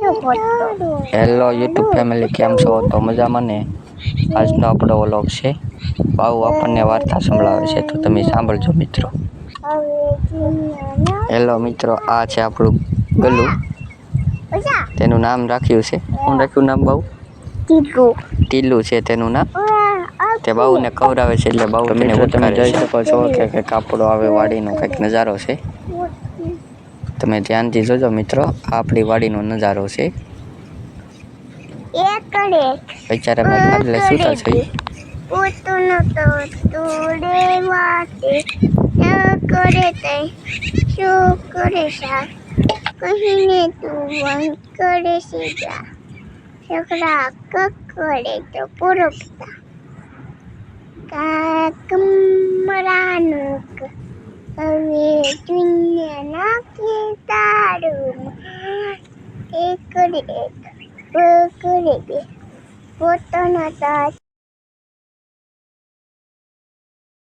Hello YouTube family, કેમ છો? તો મજામાં ને? આજનો આપણો વ્લોગ છે. બાઉ આપણને વાર્તા સંભળાવે છે, તો તમે સાંભળજો મિત્રો. હેલો મિત્રો, આ છે આપણું ગલ્લું. તેનું નામ રાખ્યું છે, શું રાખ્યું નામ બાઉ? ટીલું છે તેનું નામ. તે બાઉને ખવડાવે છે એટલે બાઉ તેને તમે જોઈ શકો છો કે કાપડો આવે વાડીનો કંઈક નજારો છે. તમે ધ્યાનથી જોજો મિત્રો, આ આપણી વાડીનો નજારો છે. અત્યારે અમે ખાટલે સૂતા છીએ. પોતાનો તો તોડે વાટે ન કરે તે શું કરે સા કહીને તું વંક કરે સીધા છોકરા કકડે તો પૂરકતા કાકમરાનું હવે દુનિયા નાખી તારું એક કરે બે પોતાનો